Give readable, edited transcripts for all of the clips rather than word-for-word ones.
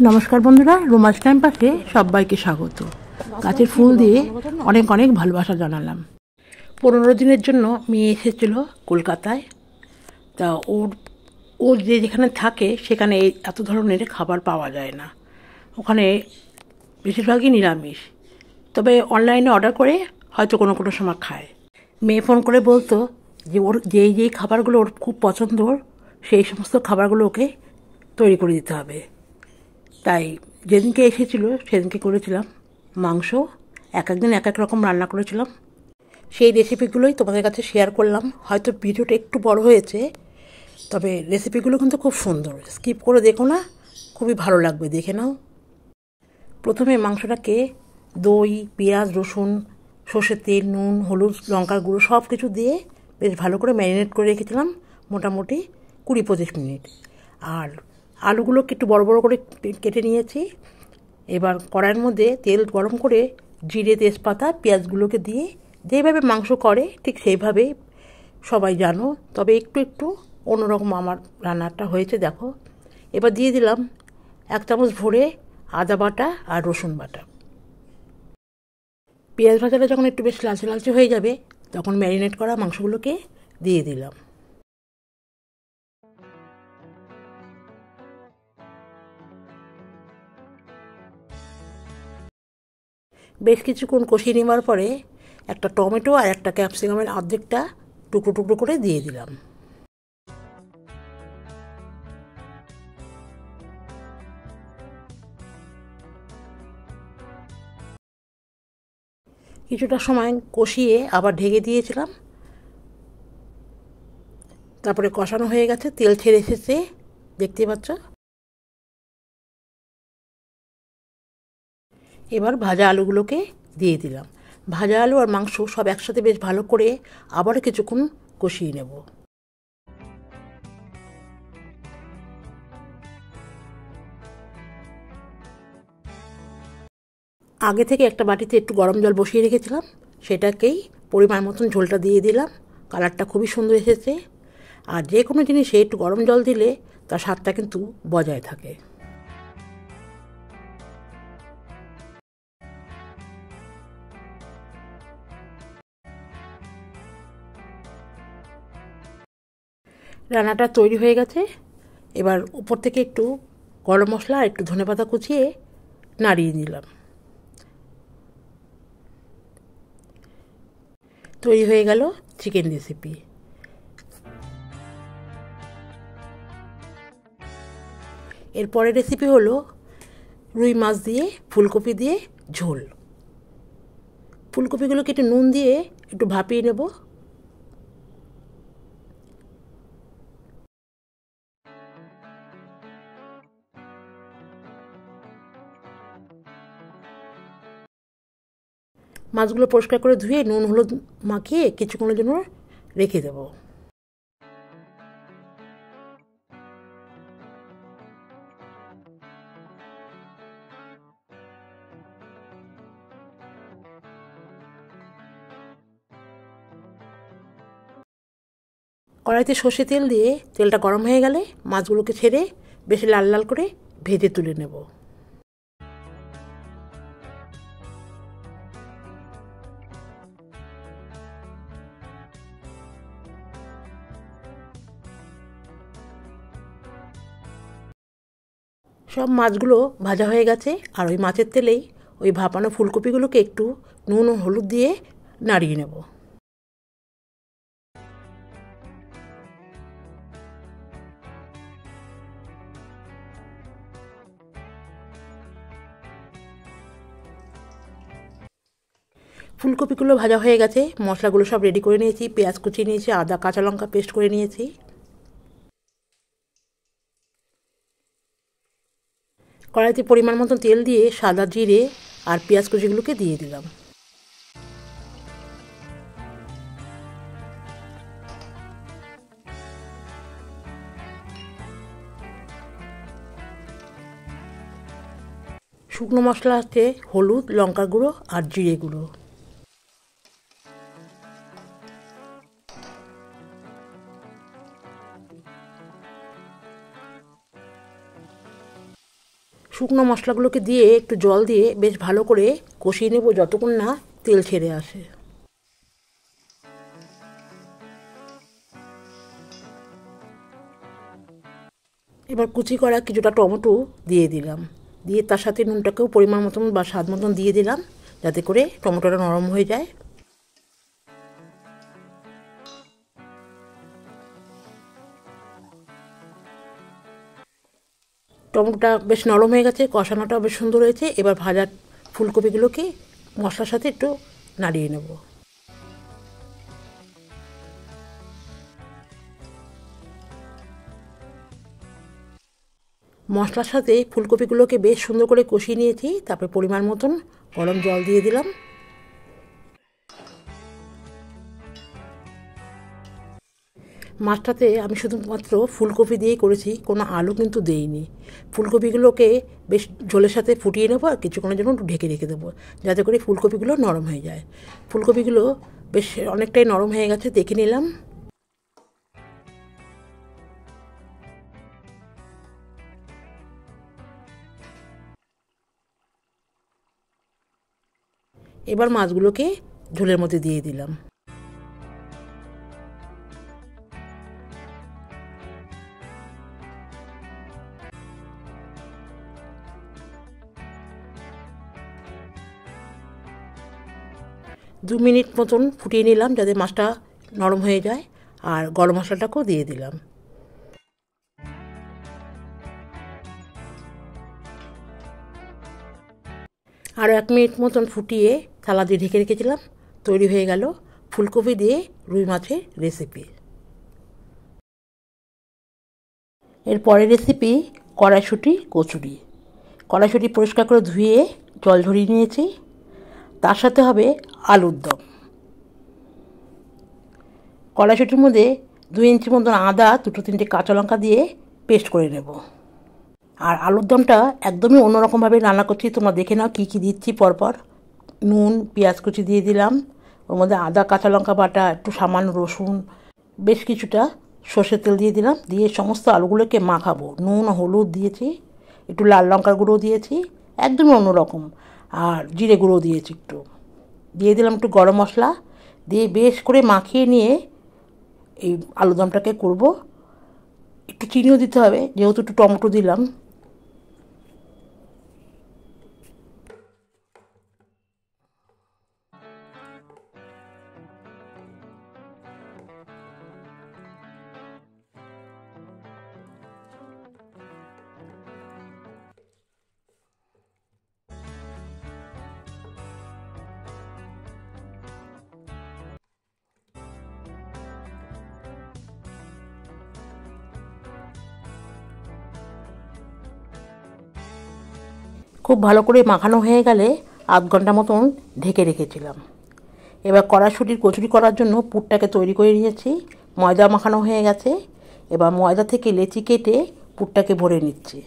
নমস্কার বন্ধুরা, romance time পাসে সবাইকে স্বাগত। গাছের ফুল দিয়ে অনেক অনেক ভালোবাসা জানালাম। 15 দিনের জন্য মেয়ে এসেছিল কলকাতায়। তা ও যেখানে থাকে সেখানে এত ধরনের খাবার পাওয়া যায় না। ওখানে বেশিরভাগই নিরামিষ, তবে অনলাইনে অর্ডার করে হয়তো কোনো কোনো সময় খায়। মেয়ে ফোন করে বলতো যে ওর যেই খাবারগুলো ওর খুব পছন্দ, সেই সমস্ত খাবারগুলো ওকে তৈরি করে দিতে হবে। তাই যেদিনকে এসেছিলো সেদিনকে করেছিলাম মাংস। এক একদিন এক এক রকম রান্না করেছিলাম। সেই রেসিপিগুলোই তোমাদের কাছে শেয়ার করলাম। হয়তো ভিডিওটা একটু বড় হয়েছে, তবে রেসিপিগুলো কিন্তু খুব সুন্দর। স্কিপ করে দেখো না, খুবই ভালো লাগবে, দেখে নাও। প্রথমে মাংসটাকে দই, পেঁয়াজ, রসুন, সর্ষের তেল, নুন, হলুদ, লঙ্কার গুঁড়ো সব কিছু দিয়ে বেশ ভালো করে ম্যারিনেট করে রেখেছিলাম মোটামুটি 20-25 মিনিট। আর আলুগুলোকে একটু বড় বড় করে কেটে নিয়েছি। এবার কড়াইয়ের মধ্যে তেল গরম করে জিরে, তেজপাতা, পেঁয়াজগুলোকে দিয়ে যেভাবে মাংস করে ঠিক সেইভাবেই সবাই জানো, তবে একটু একটু অন্যরকম আমার রান্নাটা হয়েছে দেখো। এবার দিয়ে দিলাম 1 চামচ ভরে আদা বাটা আর রসুন বাটা। পেঁয়াজ ভাজাটা যখন একটু বেশ লালচে লালচে হয়ে যাবে তখন ম্যারিনেট করা মাংসগুলোকে দিয়ে দিলাম। বেশ কিছুক্ষণ কষিয়ে নেওয়ার পরে একটা টমেটো আর একটা ক্যাপসিকামের অর্ধেকটা টুকরো টুকরো করে দিয়ে দিলাম। কিছুটা সময় কষিয়ে আবার ঢেকে দিয়েছিলাম। তারপরে কষানো হয়ে গেছে, তেল ছেড়ে এসেছে, দেখতে পাচ্ছ। এবার ভাজা আলুগুলোকে দিয়ে দিলাম। ভাজা আলু আর মাংস সব একসাথে বেশ ভালো করে আবারও কিছুক্ষণ কষিয়ে নেব। আগে থেকে একটা বাটিতে একটু গরম জল বসিয়ে রেখেছিলাম, সেটাকেই পরিমাণ মতন ঝোলটা দিয়ে দিলাম। কালারটা খুবই সুন্দর এসেছে। আর যে কোনো জিনিসে একটু গরম জল দিলে তার স্বাদটা কিন্তু বজায় থাকে। রান্নাটা তৈরি হয়ে গেছে। এবার উপর থেকে একটু গরম মশলা আর একটু ধনেপাতা কুচিয়ে নাড়িয়ে নিলাম। তৈরি হয়ে গেল চিকেন রেসিপি। এর পরের রেসিপি হলো রুই মাছ দিয়ে ফুলকপি দিয়ে ঝোল। ফুলকপিগুলোকে একটু নুন দিয়ে একটু ভাপিয়ে নেব। মাছগুলো পরিষ্কার করে ধুয়ে নুন হলুদ মাখিয়ে কিছুক্ষণের জন্য রেখে দেব। কড়াইতে সর্ষে তেল দিয়ে তেলটা গরম হয়ে গেলে মাছগুলোকে ছেড়ে বেশি লাল লাল করে ভেজে তুলে নেব। সব মাছগুলো ভাজা হয়ে গেছে। আর ওই মাছের তেলেই ওই ভাপানো ফুলকপিগুলোকে একটু নুন ও হলুদ দিয়ে নাড়িয়ে নেব। ফুলকপিগুলো ভাজা হয়ে গেছে, মশলাগুলো সব রেডি করে নিয়েছি। পেঁয়াজ কুচিয়ে নিয়েছি, আদা কাঁচা লঙ্কা পেস্ট করে নিয়েছি। কড়াইতে পরিমাণ মতন তেল দিয়ে সাদা জিরে আর পেঁয়াজ কুচিগুলোকে দিয়ে দিলাম। শুকনো মশলা আছে হলুদ, লঙ্কার গুঁড়ো আর জিরে গুঁড়ো। শুকনো মশলাগুলোকে দিয়ে একটু জল দিয়ে বেশ ভালো করে কষিয়ে নেব যতক্ষণ না তেল ছেড়ে আসে। এবার কুচি করা কিছুটা টমেটো দিয়ে দিলাম, দিয়ে তার সাথে নুনটাকেও পরিমাণ মতন বা স্বাদ মতন দিয়ে দিলাম যাতে করে টমেটোটা নরম হয়ে যায়। টমেটোটা বেশ নরম হয়ে গেছে, কষানোটাও বেশ সুন্দর হয়েছে। এবার ভাজা ফুলকপিগুলোকে মশলার সাথে একটু নাড়িয়ে নেব। মশলার সাথে ফুলকপিগুলোকে বেশ সুন্দর করে কষিয়ে নিয়েছি। তারপরে পরিমাণ মতন গরম জল দিয়ে দিলাম। মাছটাতে আমি শুধুমাত্র ফুলকপি দিয়েই করেছি, কোনো আলু কিন্তু দেইনি। ফুলকপিগুলোকে বেশ ঝোলের সাথে ফুটিয়ে নেবো আর কিছুক্ষণের জন্য একটু ঢেকে রেখে দেবো যাতে করে ফুলকপিগুলো নরম হয়ে যায়। ফুলকপিগুলো বেশ অনেকটাই নরম হয়ে গেছে, দেখে নিলাম। এবার মাছগুলোকে ঝোলের মধ্যে দিয়ে দিলাম। দু মিনিট মতন ফুটিয়ে নিলাম যাতে মাছটা নরম হয়ে যায়, আর গরম মশলাটাকেও দিয়ে দিলাম। আর 1 মিনিট মতন ফুটিয়ে থালা দিয়ে ঢেকে রেখেছিলাম। তৈরি হয়ে গেল ফুলকপি দিয়ে রুই মাছের রেসিপি। এর পরের রেসিপি কড়াইশুঁটি কচুরি। কড়াইশুঁটি পরিষ্কার করে ধুয়ে জল ঝরিয়ে নিয়েছি। তার সাথে হবে আলুর দম। কড়াইশুঁটির মধ্যে 2 ইঞ্চি মতন আদা, 2-3টে কাঁচা লঙ্কা দিয়ে পেস্ট করে নেব। আর আলুর দমটা একদমই অন্যরকমভাবে রান্না করছি, তোমরা দেখে নাও কী কী দিচ্ছি পরপর। নুন, পেঁয়াজ কুচি দিয়ে দিলাম, ওর মধ্যে আদা, কাঁচা লঙ্কা বাটা, একটু সামান্য রসুন, বেশ কিছুটা সর্ষের তেল দিয়ে দিলাম। দিয়ে সমস্ত আলুগুলোকে মাখাবো। নুন, হলুদ দিয়েছি, একটু লাল লঙ্কার গুঁড়ো দিয়েছি, একদমই অন্যরকম। আর জিরে গুঁড়ো দিয়েছি একটু, দিয়ে দিলাম একটু গরম মশলা, দিয়ে বেশ করে মাখিয়ে নিয়ে এই আলুদমটাকে করব। একটু চিনিও দিতে হবে যেহেতু একটু টমেটো দিলাম। খুব ভালো করে মাখানো হয়ে গেলে আধ ঘন্টা মতন ঢেকে রেখেছিলাম। এবার কড়াইশুঁটির কচুরি করার জন্য পুরটাকে তৈরি করে নিয়েছি। ময়দা মাখানো হয়ে গেছে। এবার ময়দা থেকে লেচি কেটে পুরটাকে ভরে নিচ্ছি।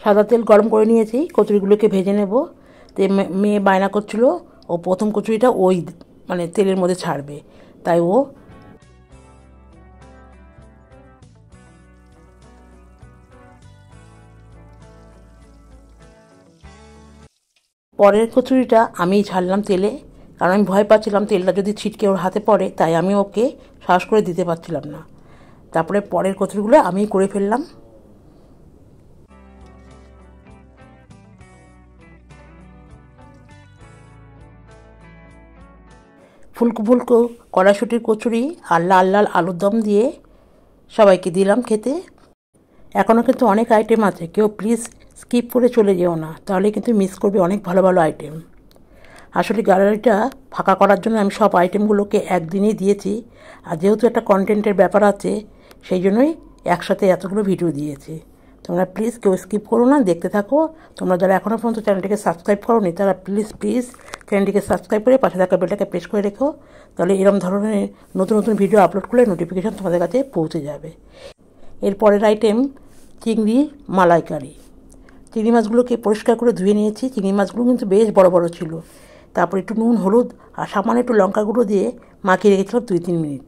সাদা তেল গরম করে নিয়েছি, কচুরিগুলোকে ভেজে নেব। তো মেয়ে বায়না করছিল ও প্রথম কচুরিটা ওই মানে তেলের মধ্যে ছাড়বে, তাই ও পরের কচুরিটা আমিই ছাড়লাম তেলে, কারণ আমি ভয় পাচ্ছিলাম তেলটা যদি ছিটকে ওর হাতে পড়ে, তাই আমি ওকে সাহস করে দিতে পারছিলাম না। তারপরে পরের কচুরিগুলো আমিই করে ফেললাম। ফুলকো ফুলকো কড়াইশুঁটির কচুরি আর লাল লাল আলুর দম দিয়ে সবাইকে দিলাম খেতে। এখনও কিন্তু অনেক আইটেম আছে, কেউ প্লিজ স্কিপ করে চলে যেও না, তাহলে কিন্তু মিস করবে অনেক ভালো ভালো আইটেম। আসলে গ্যালারিটা ফাঁকা করার জন্য আমি সব আইটেমগুলোকে একদিনেই দিয়েছি, আর যেহেতু একটা কন্টেন্টের ব্যাপার আছে সেই জন্যই একসাথে এতগুলো ভিডিও দিয়েছি। তোমরা প্লিজ কেউ স্কিপ করো না, দেখতে থাকো। তোমরা যারা এখনও পর্যন্ত চ্যানেলটিকে সাবস্ক্রাইব করোনি তারা প্লিজ চ্যানেলটিকে সাবস্ক্রাইব করে পাশে থাকা বেলটাকে প্রেস করে রেখো, তাহলে এরকম ধরনের নতুন নতুন ভিডিও আপলোড করলে নোটিফিকেশান তোমাদের কাছে পৌঁছে যাবে। এর পরের আইটেম চিংড়ি মালাইকারি। চিংড়ি মাছগুলোকে পরিষ্কার করে ধুয়ে নিয়েছি। চিংড়ি মাছগুলো কিন্তু বেশ বড় বড় ছিল। তারপর একটু নুন, হলুদ আর সামান্য একটু লঙ্কা গুঁড়ো দিয়ে মাখিয়ে রেখেছিলাম 2-3 মিনিট।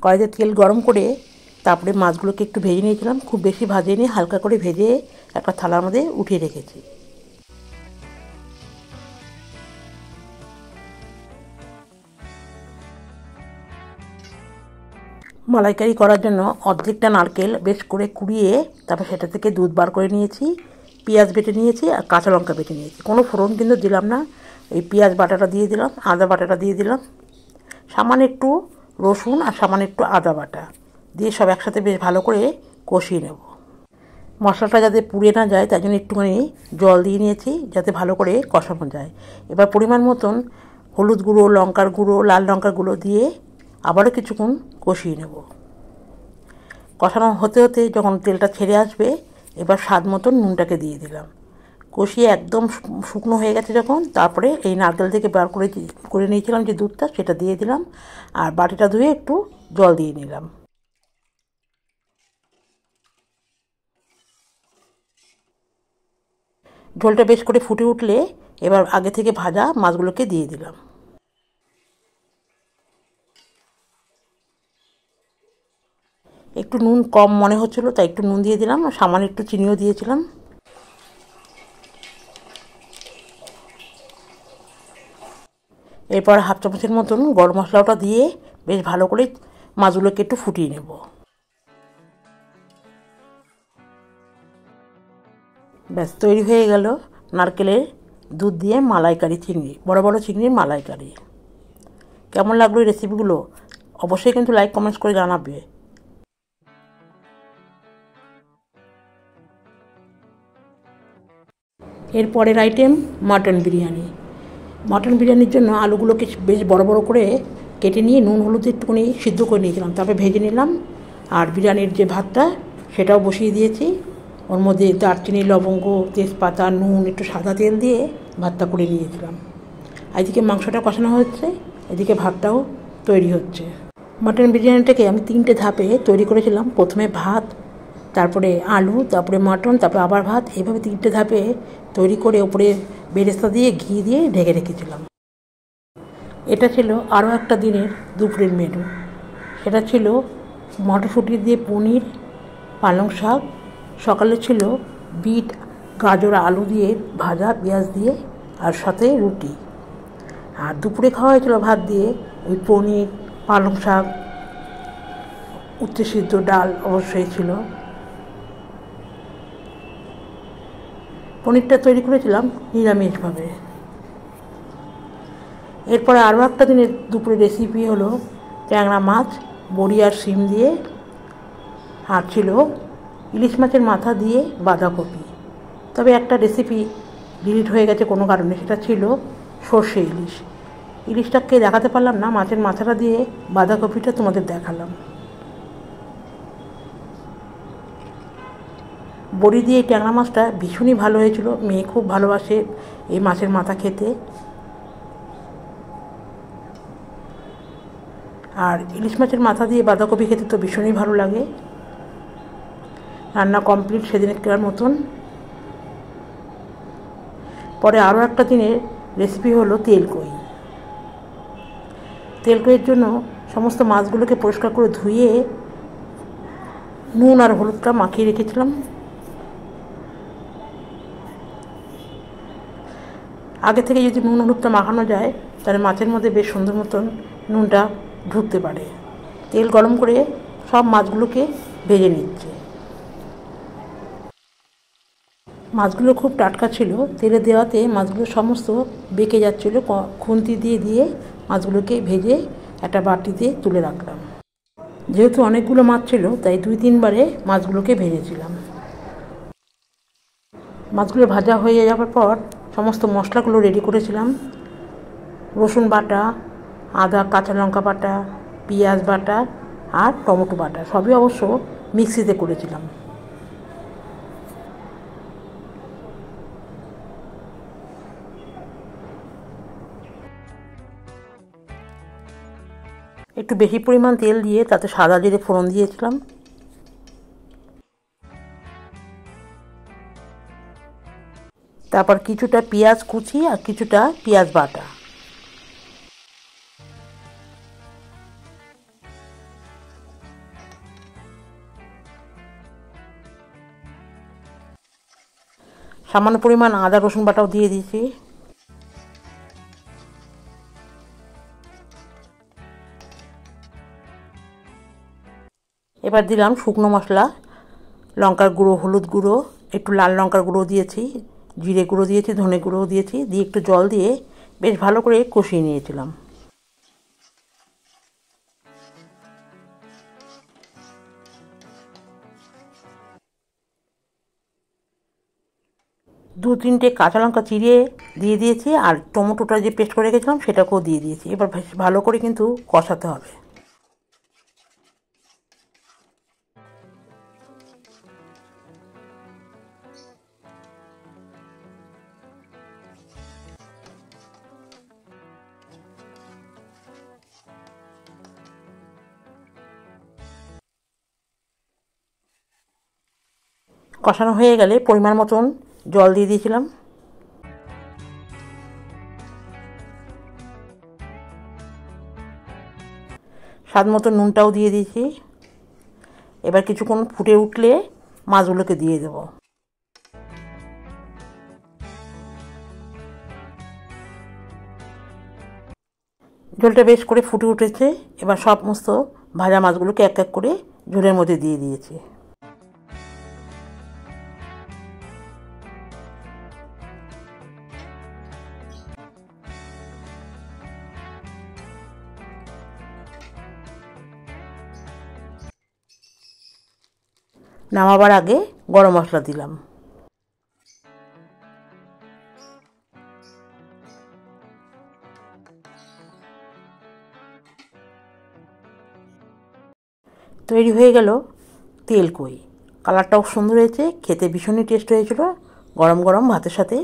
কড়াইতে তেল গরম করে তারপরে মাছগুলোকে একটু ভেজে নিয়েছিলাম। খুব বেশি ভাজিনি, হালকা করে ভেজে একটা থালার মধ্যে উঠিয়ে রেখেছি। মালাইকারি করার জন্য অর্ধেকটা নারকেল বেশ করে কুড়িয়ে তারপর সেটা থেকে দুধ বার করে নিয়েছি, পেঁয়াজ বেটে নিয়েছি আর কাঁচা লঙ্কা বেটে নিয়েছি। কোনো ফোড়ন কিন্তু দিলাম না, এই পেঁয়াজ বাটাটা দিয়ে দিলাম, আদা বাটাটা দিয়ে দিলাম, সামান্য একটু রসুন আর সামান্য একটু আদা বাটা দিয়ে সব একসাথে বেশ ভালো করে কষিয়ে নেব। মশলাটা যাতে পুড়ে না যায় তাই জন্য একটুখানি জল দিয়ে নিয়েছি যাতে ভালো করে কষানো যায়। এবার পরিমাণ মতন হলুদ গুঁড়ো, লঙ্কার গুঁড়ো, লাল লঙ্কার গুঁড়ো দিয়ে আবারও কিছুক্ষণ কষিয়ে নেব। কষানো হতে হতে যখন তেলটা ছেড়ে আসবে, এবার স্বাদ মতন নুনটাকে দিয়ে দিলাম। কষিয়ে একদম শুকনো হয়ে গেছে যখন, তারপরে এই নারকেল থেকে বার করে নিয়েছিলাম যে দুধটা, সেটা দিয়ে দিলাম আর বাটিটা ধুয়ে একটু জল দিয়ে নিলাম। ঝোলটা বেশ করে ফুটে উঠলে এবার আগে থেকে ভাজা মাছগুলোকে দিয়ে দিলাম। একটু নুন কম মনে হচ্ছিলো তাই একটু নুন দিয়ে দিলাম আর সামান্য একটু চিনিও দিয়েছিলাম। এরপর হাফ চামচের মতন গরম মশলাটা দিয়ে বেশ ভালো করে মাছগুলোকে একটু ফুটিয়ে নেব। ব্যাস তৈরি হয়ে গেল নারকেলের দুধ দিয়ে মালাইকারি চিংড়ি, বড় বড় চিংড়ির মালাইকারি। কেমন লাগলো এই রেসিপিগুলো অবশ্যই কিন্তু লাইক কমেন্টস করে জানাবে। এর পরের আইটেম মাটন বিরিয়ানি। মাটন বিরিয়ানির জন্য আলুগুলোকে বেশ বড় বড় করে কেটে নিয়ে নুন হলুদ একটুখানি সিদ্ধ করে নিয়েছিলাম, তারপরে ভেজে নিলাম। আর বিরিয়ানির যে ভাতটা সেটাও বসিয়ে দিয়েছি, ওর মধ্যে দারচিনি, লবঙ্গ, তেজপাতা, নুন, একটু সাদা তেল দিয়ে ভাতটা করে নিয়েছিলাম। এদিকে মাংসটা কষানো হচ্ছে, এদিকে ভাতটাও তৈরি হচ্ছে। মাটন বিরিয়ানিটাকে আমি 3টে ধাপে তৈরি করেছিলাম। প্রথমে ভাত, তারপরে আলু, তারপরে মাটন, তারপরে আবার ভাত, এইভাবে 3টে ধাপে তৈরি করে ওপরে বেরেস্তা দিয়ে ঘি দিয়ে ঢেকে রেখেছিলাম। এটা ছিল আরও একটা দিনের দুপুরের মেনু। সেটা ছিল মটরশুঁটি দিয়ে পনির, পালং শাক, সকালে ছিল বিট, গাজর, আলু দিয়ে ভাজা পেঁয়াজ দিয়ে আর সাথে রুটি। আর দুপুরে খাওয়া হয়েছিল ভাত দিয়ে ওই পনির, পালং শাক, উচ্ছে সিদ্ধ, ডাল অবশ্যই ছিল। পনিরটা তৈরি করেছিলাম নিরামিষভাবে। এরপরে আরও একটা দিনের দুপুরের রেসিপি হলো ট্যাংরা মাছ, বড়ি আর শিম দিয়ে, আর ছিল ইলিশ মাছের মাথা দিয়ে বাঁধাকপি। তবে একটা রেসিপি ডিলিট হয়ে গেছে কোনো কারণে, সেটা ছিল সর্ষে ইলিশ। ইলিশটাকে দেখাতে পারলাম না, মাছের মাথাটা দিয়ে বাঁধাকপিটা তোমাদের দেখালাম। বড়ি দিয়ে এই ট্যাংরা মাছটা ভীষণই ভালো হয়েছিল, মেয়ে খুব ভালোবাসে এই মাছের মাথা খেতে। আর ইলিশ মাছের মাথা দিয়ে বাঁধাকপি খেতে তো ভীষণই ভালো লাগে। রান্না কমপ্লিট সেদিনকার মতন। পরে আরও একটা দিনের রেসিপি হলো তেলকই। তেলকইয়ের জন্য সমস্ত মাছগুলোকে পরিষ্কার করে ধুয়ে নুন আর হলুদটা মাখিয়ে রেখেছিলাম। আগে থেকে যদি নুন হলুদটা মাখানো যায় তাহলে মাছের মধ্যে বেশ সুন্দর মতন নুনটা ঢুকতে পারে। তেল গরম করে সব মাছগুলোকে ভেজে নিচ্ছে। মাছগুলো খুব টাটকা ছিল, তেলে দেওয়াতে মাছগুলো সমস্ত বেঁকে যাচ্ছিলো। খুন্তি দিয়ে দিয়ে মাছগুলোকে ভেজে একটা বাটিতে তুলে রাখলাম। যেহেতু অনেকগুলো মাছ ছিল তাই 2-3 বারে মাছগুলোকে ভেজেছিলাম। মাছগুলো ভাজা হয়ে যাওয়ার পর সমস্ত মশলাগুলো রেডি করেছিলাম। রসুন বাটা, আদা কাঁচা লঙ্কা বাটা, পেঁয়াজ বাটা আর টমেটো বাটা, সবই অবশ্য মিক্সিতে করেছিলাম। একটু বেশি পরিমাণ তেল দিয়ে তাতে সাদা জিরে ফোড়ন দিয়েছিলাম। তারপর কিছুটা পেঁয়াজ কুচি আর কিছুটা পেঁয়াজ বাটা, সামান্য পরিমাণ আদা রসুন বাটাও দিয়ে দিয়েছি। এবার দিলাম শুকনো মশলা, লঙ্কার গুঁড়ো, হলুদ গুঁড়ো, একটু লাল লঙ্কার গুঁড়ো দিয়েছি, জিরে গুঁড়ো দিয়েছি, ধনে গুঁড়োও দিয়েছি, দিয়ে একটু জল দিয়ে বেশ ভালো করে কষিয়ে নিয়েছিলাম। দু তিনটে কাঁচা লঙ্কা চিড়ে দিয়ে দিয়েছি, আর টমেটোটা যে পেস্ট করে রেখেছিলাম সেটাকেও দিয়ে দিয়েছি। এবার ভালো করে কিন্তু কষাতে হবে। কষানো হয়ে গেলে পরিমাণ মতন জল দিয়ে দিয়েছিলাম। স্বাদ মতো নুনটাও দিয়ে দিয়েছি। এবার কিছুক্ষণ ফুটে উঠলে মাছগুলোকে দিয়ে দেব। ঝোলটা বেশ করে ফুটে উঠেছে। এবার সমস্ত ভাজা মাছগুলোকে এক এক করে ঝোলের মধ্যে দিয়ে দিয়েছি। নামাবার আগে গরম মশলা দিলাম। তৈরি হয়ে গেল তেল কই। কালারটাও সুন্দর হয়েছে, খেতে ভীষণই টেস্ট হয়েছিল। গরম গরম ভাতের সাথে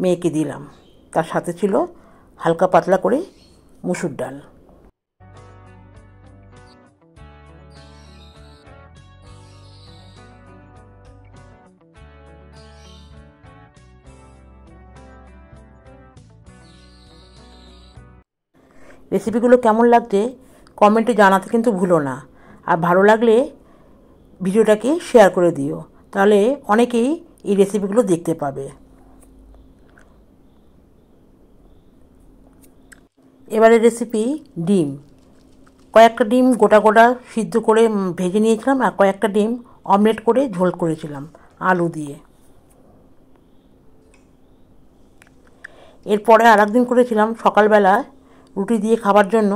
মেয়েকে দিলাম। তার সাথে ছিল হালকা পাতলা করে মুসুর ডাল। রেসিপিগুলো কেমন লাগছে কমেন্টে জানাতে কিন্তু ভুলো না। আর ভালো লাগলে ভিডিওটাকে শেয়ার করে দিও, তাহলে অনেকেই এই রেসিপিগুলো দেখতে পাবে। এবারে রেসিপি ডিম। কয়েকটা ডিম গোটা গোটা সিদ্ধ করে ভেজে নিয়েছিলাম, আর কয়েকটা ডিম অমলেট করে ঝোল করেছিলাম আলু দিয়ে। এরপরে আর একদিন করেছিলাম সকালবেলা রুটি দিয়ে খাবার জন্য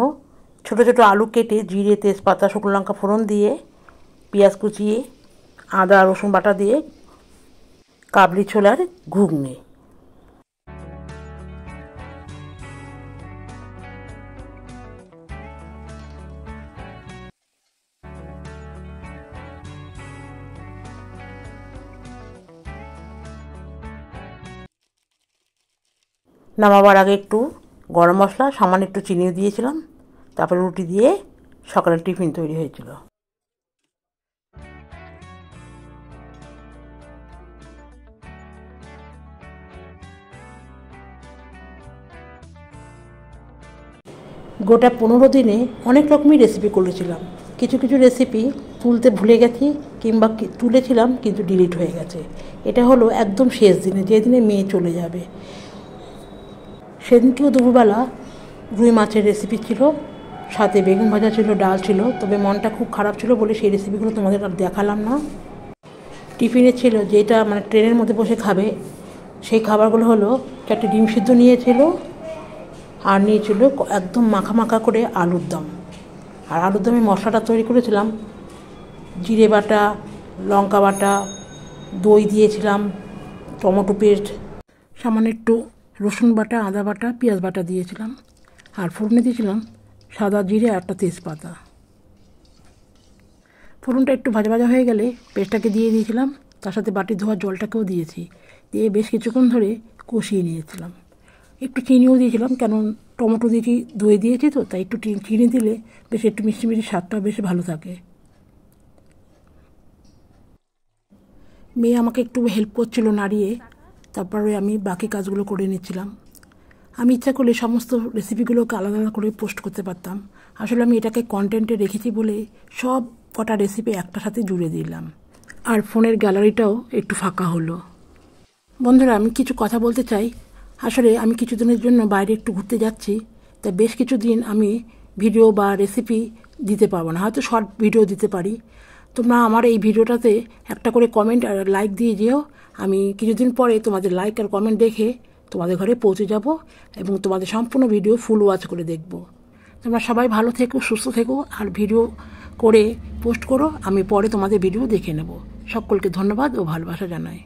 ছোটো ছোটো আলু কেটে জিরে তেজপাতা শুকনো লঙ্কা ফোড়ন দিয়ে পেঁয়াজ কুচিয়ে আদা রসুন বাটা দিয়ে কাবলি ছোলার ঘুগনি। নামাবার আগে একটু গরম মশলা, সামান্য একটু চিনিও দিয়েছিলাম। তারপরে রুটি দিয়ে সকালের টিফিন তৈরি হয়েছিল। গোটা 15 দিনে অনেক রকমই রেসিপি করেছিলাম। কিছু কিছু রেসিপি তুলতে ভুলে গেছি, কিংবা তুলেছিলাম কিন্তু ডিলিট হয়ে গেছে। এটা হলো একদম শেষ দিনে, যেদিনে মেয়ে চলে যাবে। সেদিনকেও দুপুরবেলা রুই মাছের রেসিপি ছিল, সাথে বেগুন ভাজা ছিল, ডাল ছিল। তবে মনটা খুব খারাপ ছিল বলে সেই রেসিপিগুলো তোমাদের আর দেখালাম না। টিফিনে ছিল যেটা মানে ট্রেনের মধ্যে বসে খাবে, সেই খাবারগুলো হলো 4টে ডিম সিদ্ধ নিয়েছিল, আর নিয়েছিল একদম মাখা মাখা করে আলুর দম। আর আলুর দমে মশলাটা তৈরি করেছিলাম জিরে বাটা, লঙ্কা বাটা, দই দিয়েছিলাম, টমেটো পেস্ট, সামান্য একটু রসুন বাটা, আদা বাটা, পেঁয়াজ বাটা দিয়েছিলাম। আর ফোড়নে দিয়েছিলাম সাদা জিরে আর একটা তেজপাতা। ফোড়নটা একটু ভাজা ভাজা হয়ে গেলে পেস্টটাকে দিয়ে দিয়েছিলাম, তার সাথে বাটি ধোয়া জলটাকেও দিয়েছি, দিয়ে বেশ কিছুক্ষণ ধরে কষিয়ে নিয়েছিলাম। একটু চিনিও দিয়েছিলাম, কারণ টমেটো দিয়েছি, দই দিয়েছি তো, তাই একটু চিনি দিলে বেশ একটু মিষ্টি মিষ্টি স্বাদটাও বেশ ভালো থাকে। মেয়ে আমাকে একটু হেল্প করছিল নাড়িয়ে, তারপরে আমি বাকি কাজগুলো করে নিচ্ছিলাম। আমি ইচ্ছা করলে সমস্ত রেসিপিগুলোকে আলাদা আলাদা করে পোস্ট করতে পারতাম। আসলে আমি এটাকে কন্টেন্টে রেখেছি বলে সব কটা রেসিপি একটা সাথে জুড়ে দিলাম, আর ফোনের গ্যালারিটাও একটু ফাঁকা হলো। বন্ধুরা, আমি কিছু কথা বলতে চাই। আসলে আমি কিছুদিনের জন্য বাইরে একটু ঘুরতে যাচ্ছি, তাই বেশ কিছুদিন আমি ভিডিও বা রেসিপি দিতে পারবো না, হয়তো শর্ট ভিডিও দিতে পারি। তোমরা আমার এই ভিডিওটাতে একটা করে কমেন্ট আর লাইক দিয়ে যেও। আমি কিছুদিন পরে তোমাদের লাইক আর কমেন্ট দেখে তোমাদের ঘরে পৌঁছে যাব এবং তোমাদের সম্পূর্ণ ভিডিও ফুল ওয়াচ করে দেখব। তোমরা সবাই ভালো থেকো, সুস্থ থেকো, আর ভিডিও করে পোস্ট করো, আমি পরে তোমাদের ভিডিও দেখে নেব। সকলকে ধন্যবাদ ও ভালোবাসা জানাই।